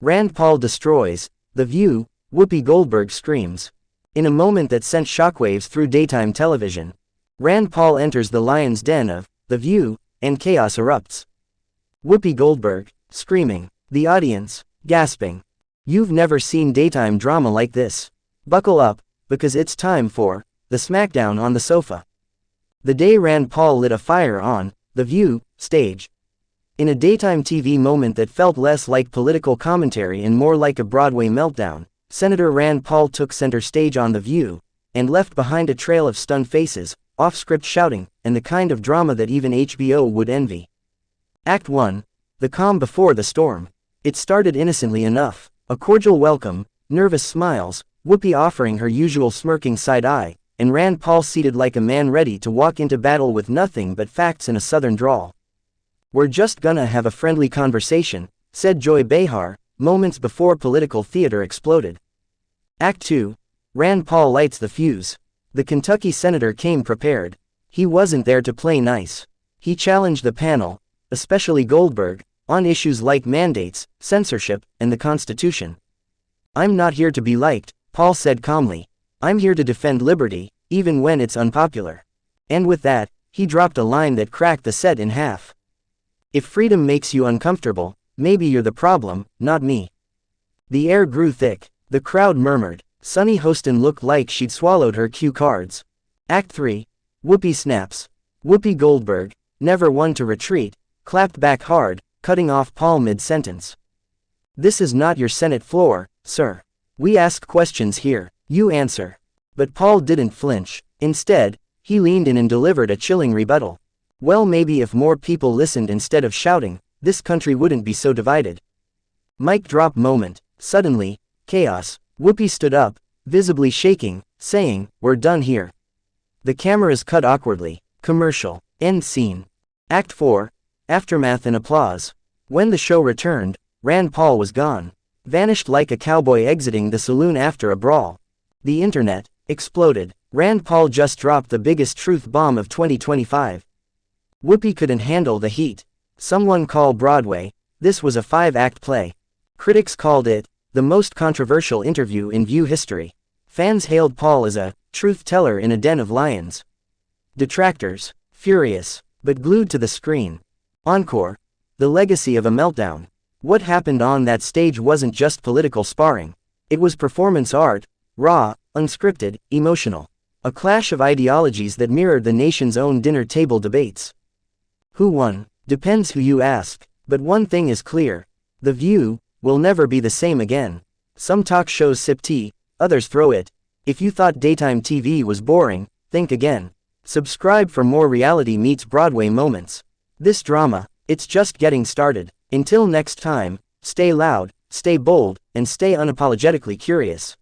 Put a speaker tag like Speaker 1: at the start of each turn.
Speaker 1: Rand Paul destroys The View, Whoopi Goldberg screams. In a moment that sent shockwaves through daytime television, Rand Paul enters the lion's den of The View, and chaos erupts. Whoopi Goldberg, screaming. The audience, gasping. You've never seen daytime drama like this. Buckle up, because it's time for the smackdown on the sofa. The day Rand Paul lit a fire on The View stage. In a daytime TV moment that felt less like political commentary and more like a Broadway meltdown, Senator Rand Paul took center stage on The View, and left behind a trail of stunned faces, off-script shouting, and the kind of drama that even HBO would envy. Act 1. The calm before the storm. It started innocently enough. A cordial welcome, nervous smiles, Whoopi offering her usual smirking side eye, and Rand Paul seated like a man ready to walk into battle with nothing but facts in a southern drawl. "We're just gonna have a friendly conversation," said Joy Behar, moments before political theater exploded. Act 2. Rand Paul lights the fuse. The Kentucky senator came prepared. He wasn't there to play nice. He challenged the panel, especially Goldberg, on issues like mandates, censorship, and the Constitution. "I'm not here to be liked," Paul said calmly. "I'm here to defend liberty, even when it's unpopular." And with that, he dropped a line that cracked the set in half. "If freedom makes you uncomfortable, maybe you're the problem, not me." The air grew thick. The crowd murmured. Sunny Hostin looked like she'd swallowed her cue cards. Act 3. Whoopi snaps. Whoopi Goldberg, never one to retreat, clapped back hard, cutting off Paul mid-sentence. "This is not your Senate floor, sir. We ask questions here, you answer." But Paul didn't flinch. Instead, he leaned in and delivered a chilling rebuttal. "Well, maybe if more people listened instead of shouting, this country wouldn't be so divided." Mic drop moment. Suddenly, chaos. Whoopi stood up, visibly shaking, saying, "We're done here." The cameras cut awkwardly. Commercial. End scene. Act 4. Aftermath and applause. When the show returned, Rand Paul was gone. Vanished like a cowboy exiting the saloon after a brawl. The internet exploded. Rand Paul just dropped the biggest truth bomb of 2025. Whoopi couldn't handle the heat. Someone call Broadway. This was a 5-act play. Critics called it the most controversial interview in View history. Fans hailed Paul as a truth teller in a den of lions. Detractors, furious, but glued to the screen. Encore. The legacy of a meltdown. What happened on that stage wasn't just political sparring. It was performance art, raw, unscripted, emotional. A clash of ideologies that mirrored the nation's own dinner table debates. Who won? Depends who you ask. But one thing is clear. The View will never be the same again. Some talk shows sip tea, others throw it. If you thought daytime TV was boring, think again. Subscribe for more reality meets Broadway moments. This drama, it's just getting started. Until next time, stay loud, stay bold, and stay unapologetically curious.